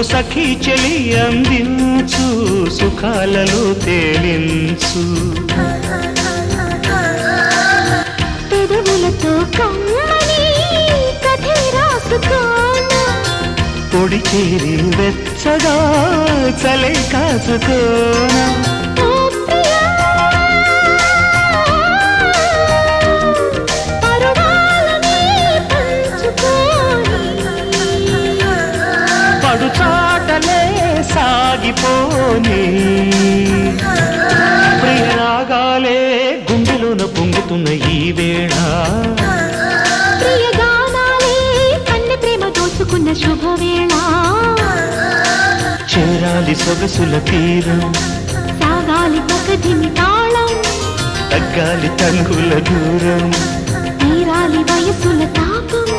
సుఖములు సఖీ చెలి అందించు సుఖాలలో తేలించు పెదవులతో కమ్మని కథే రాసుకోనా పొడి చేరి వెచ్చగా చలే కాసుకోనా చాటలే సాగిపోని ప్రియరాగాలే గుండెలోన పొంగుతున్న ఈ వేళ ప్రియగానాలే కన్నె ప్రేమ దోచుకున్న శుభవేళ చేరాలి సొగసుల తీరం సాగాలి పకదిమి తాళం తగ్గాలి తంగుల దూరం తీరాలి వయసుల తాపం